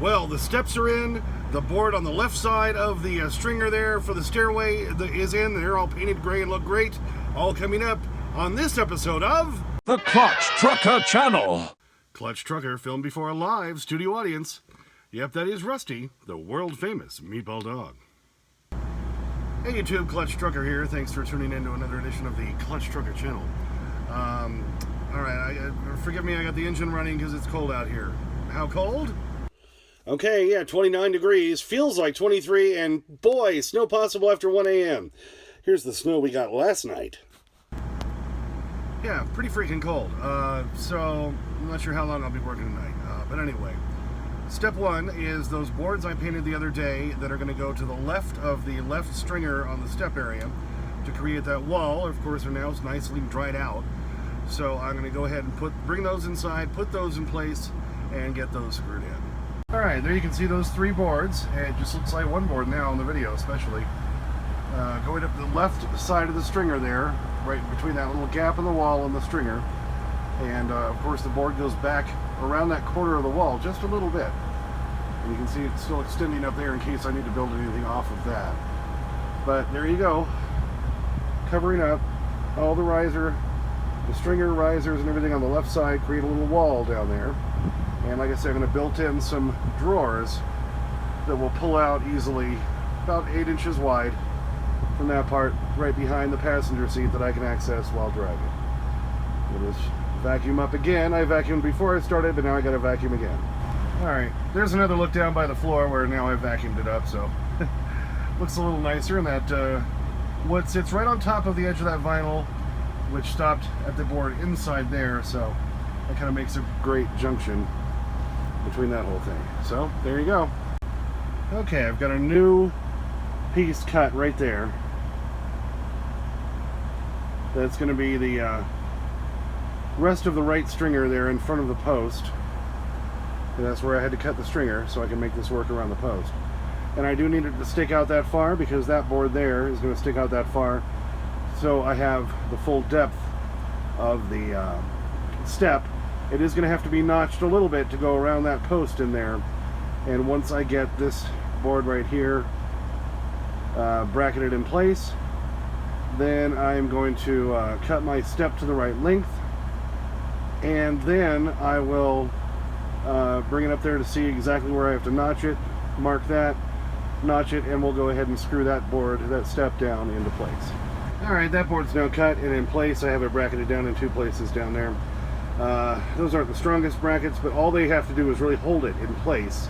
Well, the steps are in. The board on the left side of the stringer there for the stairway is in. They're all painted gray and look great. All coming up on this episode of the Clutch Trucker Channel. Clutch Trucker, filmed before a live studio audience. Yep, that is Rusty, the world-famous meatball dog. Hey YouTube, Clutch Trucker here. Thanks for tuning in to another edition of the Clutch Trucker Channel. Alright, forgive me, I got the engine running because it's cold out here. How cold? Okay, yeah, 29 degrees. Feels like 23, and boy, snow possible after 1 a.m. Here's the snow we got last night. Yeah, pretty freaking cold. So, I'm not sure how long I'll be working tonight. But anyway, step one is those boards I painted the other day that are going to go to the left of the left stringer on the step area to create that wall. Of course, they're now nicely dried out. So I'm going to go ahead and bring those inside, put those in place, and get those screwed in. Alright, there you can see those three boards. It just looks like one board now in the video especially. Going up the left side of the stringer there, right between that little gap in the wall and the stringer. And of course the board goes back around that corner of the wall just a little bit. And you can see it's still extending up there in case I need to build anything off of that. But there you go. Covering up all the stringer risers and everything on the left side, create a little wall down there. And like I said, I'm going to build in some drawers that will pull out easily, about 8 inches wide from that part right behind the passenger seat that I can access while driving. We'll just vacuum up again. I vacuumed before I started, but now I got to vacuum again. Alright, there's another look down by the floor where now I vacuumed it up, so looks a little nicer. And that what sits right on top of the edge of that vinyl, which stopped at the board inside there, so that kind of makes a great junction between that whole thing. So there you go. Okay, I've got a new piece cut right there. That's going to be the rest of the right stringer there in front of the post. And that's where I had to cut the stringer so I can make this work around the post. And I do need it to stick out that far because that board there is going to stick out that far. So I have the full depth of the step. It is going to have to be notched a little bit to go around that post in there. And once I get this board right here bracketed in place, then I'm going to cut my step to the right length. And then I will bring it up there to see exactly where I have to notch it, mark that, notch it, and we'll go ahead and screw that step down into place. Alright, that board's now cut and in place. I have it bracketed down in 2 places down there. Those aren't the strongest brackets, but all they have to do is really hold it in place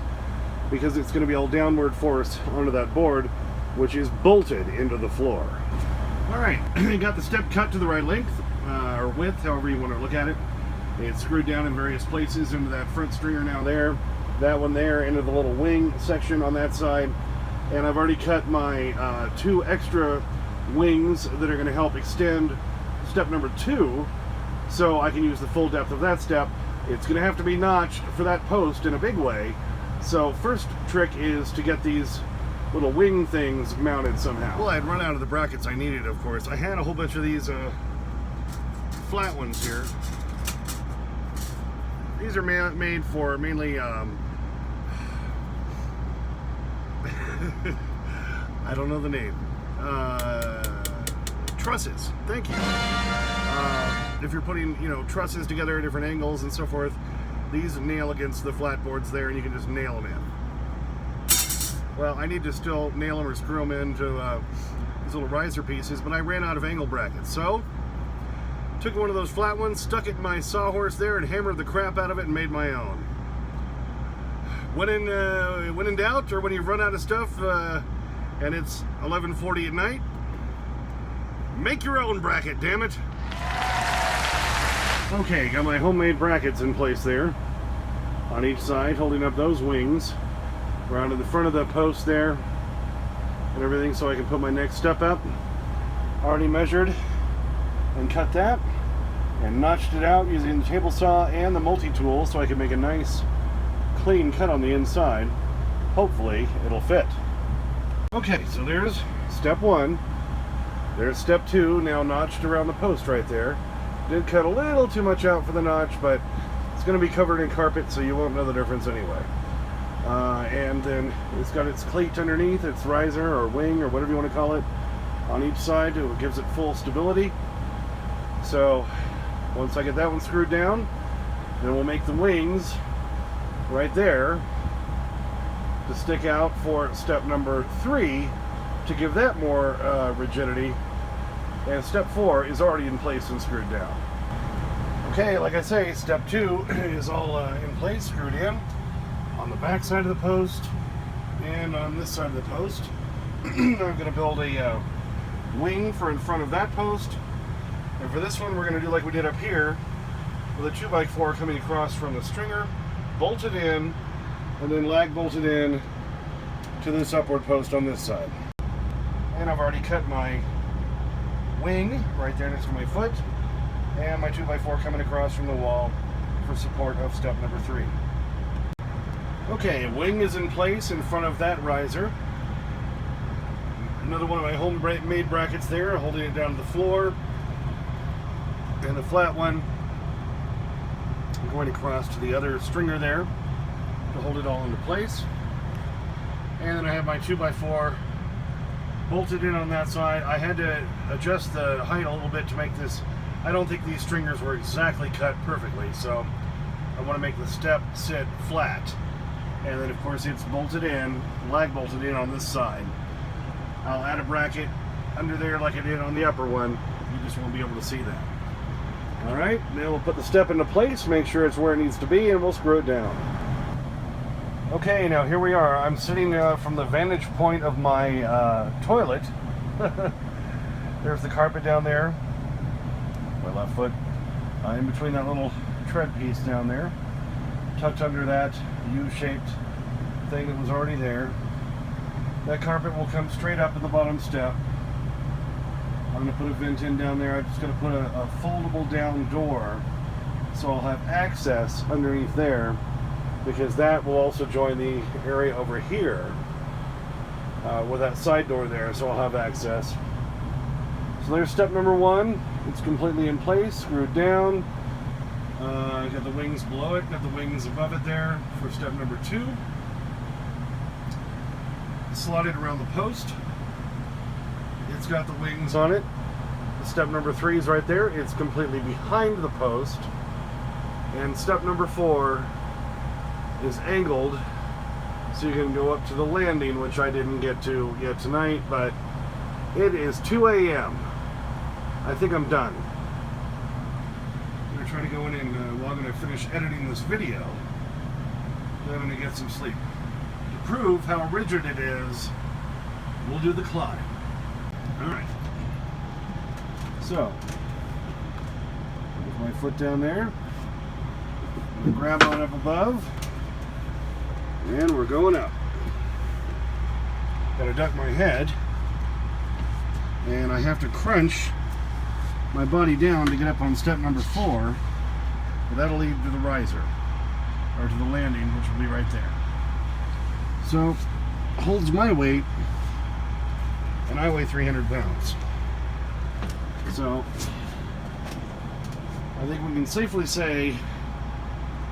because it's going to be all downward force onto that board, which is bolted into the floor. Alright, got the step cut to the right length, or width, however you want to look at it. It's screwed down in various places into that front stringer now there, that one there, into the little wing section on that side. And I've already cut my 2 extra wings that are going to help extend step number 2, so I can use the full depth of that step. It's going to have to be notched for that post in a big way. So first trick is to get these little wing things mounted somehow. Well, I'd run out of the brackets I needed, of course. I had a whole bunch of these flat ones here. These are made for mainly I don't know the name. Trusses. Thank you. If you're putting, trusses together at different angles and so forth, these nail against the flat boards there, and you can just nail them in. Well, I need to still nail them or screw them into these little riser pieces, but I ran out of angle brackets, so took one of those flat ones, stuck it in my sawhorse there, and hammered the crap out of it and made my own. When in doubt, or when you run out of stuff and it's 11:40 at night, make your own bracket, damn it. Okay, got my homemade brackets in place there on each side, holding up those wings around in the front of the post there and everything, so I can put my next step up. Already measured and cut that and notched it out using the table saw and the multi-tool so I can make a nice clean cut on the inside. Hopefully it'll fit. Okay, so there's step 1. There's step 2, now notched around the post right there. Did cut a little too much out for the notch, but it's going to be covered in carpet, so you won't know the difference anyway. And then it's got its cleat underneath, its riser or wing or whatever you want to call it, on each side. It gives it full stability. So once I get that one screwed down, then we'll make the wings right there to stick out for step number 3 to give that more rigidity. And step 4 is already in place and screwed down. Okay, like I say, step 2 is all in place, screwed in on the back side of the post and on this side of the post. I'm going to build a wing for in front of that post. And for this one, we're going to do like we did up here with a 2x4 coming across from the stringer, bolted in, and then lag bolted in to this upward post on this side. And I've already cut my wing right there next to my foot, and my 2x4 coming across from the wall for support of step number 3. Okay, wing is in place in front of that riser. Another one of my homemade brackets there, holding it down to the floor. And the flat one going across to the other stringer there to hold it all into place. And then I have my 2x4 bolted in on that side. I had to adjust the height a little bit to make this. I don't think these stringers were exactly cut perfectly, so I want to make the step sit flat. And then of course it's bolted in, lag bolted in on this side. I'll add a bracket under there like I did on the upper one. You just won't be able to see that. Alright, then we'll put the step into place, make sure it's where it needs to be, and we'll screw it down. Okay, now here we are. I'm sitting from the vantage point of my toilet. There's the carpet down there. My left foot. In between that little tread piece down there. Tucked under that U-shaped thing that was already there. That carpet will come straight up at the bottom step. I'm going to put a vent in down there. I'm just going to put a foldable down door so I'll have access underneath there, because that will also join the area over here with that side door there, so I'll have access. So there's step number 1. It's completely in place, screwed down. Got the wings below it, got the wings above it there for step number 2. Slotted around the post. It's got the wings on it. Step number 3 is right there. It's completely behind the post. And step number 4 is angled so you can go up to the landing, which I didn't get to yet tonight, but it is 2 a.m. I think I'm done. I'm going to try to go in and while I'm going to finish editing this video, then I'm going to get some sleep. To prove how rigid it is, we'll do the climb. Alright. So, with my foot down there, I'm going to grab on up above, and we're going up. Gotta duck my head, and I have to crunch my body down to get up on step number 4, but that'll lead to the riser, or to the landing, which will be right there. So, holds my weight, and I weigh 300 pounds. So, I think we can safely say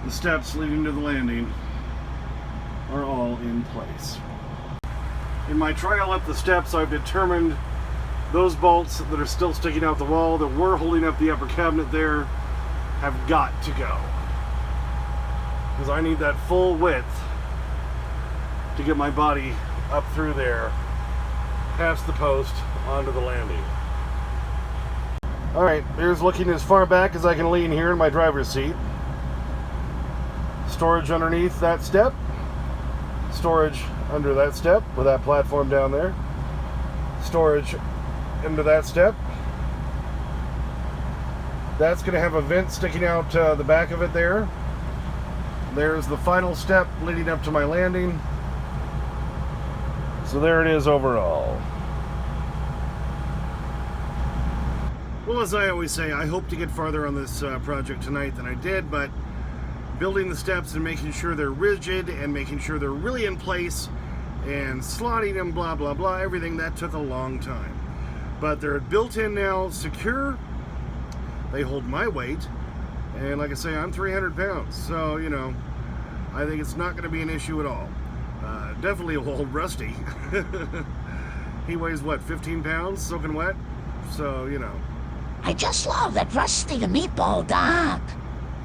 the steps leading to the landing are all in place. In my trial up the steps, I've determined those bolts that are still sticking out the wall that were holding up the upper cabinet there have got to go. Because I need that full width to get my body up through there, past the post, onto the landing. Alright, there's looking as far back as I can lean here in my driver's seat. Storage underneath that step. Storage under that step with that platform down there. Storage into that step. That's going to have a vent sticking out the back of it there. There's the final step leading up to my landing. So there it is overall. Well, as I always say, I hope to get farther on this project tonight than I did, but building the steps and making sure they're rigid and making sure they're really in place and slotting them, blah, blah, blah, everything, that took a long time. But they're built in now, secure. They hold my weight. And like I say, I'm 300 pounds. So, you know, I think it's not going to be an issue at all. Definitely old Rusty. He weighs what, 15 pounds, soaking wet? So, you know. I just love that Rusty the Meatball dog.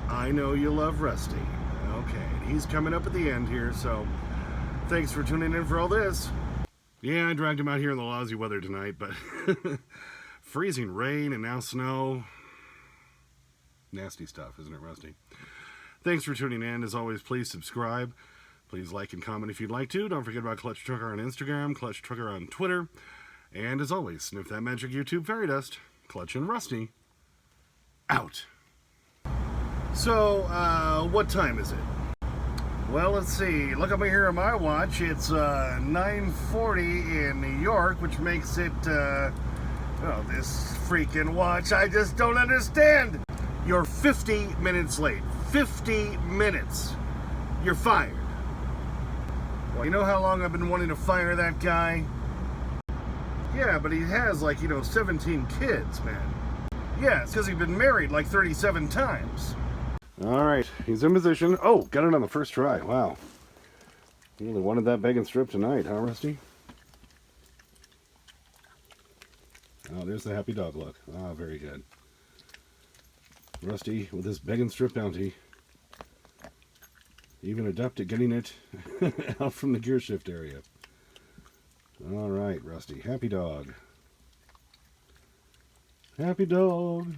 I know you love Rusty. Okay, he's coming up at the end here, so thanks for tuning in for all this. Yeah, I dragged him out here in the lousy weather tonight, but freezing rain and now snow. Nasty stuff, isn't it, Rusty? Thanks for tuning in. As always, please subscribe. Please like and comment if you'd like to. Don't forget about Clutch Trucker on Instagram, Clutch Trucker on Twitter. And as always, sniff that magic YouTube fairy dust. Clutch and Rusty, out. So, what time is it? Well, let's see. Look over here on my watch. It's 9:40 in New York, which makes it, oh, this freaking watch, I just don't understand. You're 50 minutes late. 50 minutes. You're fired. Well, you know how long I've been wanting to fire that guy? Yeah, but he has, like, 17 kids, man. Yeah, it's because he's been married like 37 times. All right, he's in position. Oh, got it on the first try. Wow. You really wanted that bacon strip tonight, huh, Rusty? Oh, there's the happy dog look. Ah, very good. Rusty, with his bacon strip bounty, even adept at getting it out from the gear shift area. All right, Rusty. Happy dog. Happy dog.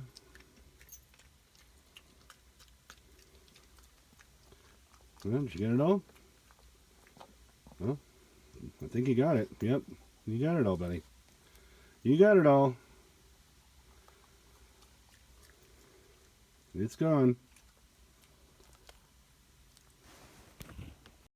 Well, did you get it all? Well, I think you got it. Yep, you got it all, buddy. You got it all. It's gone.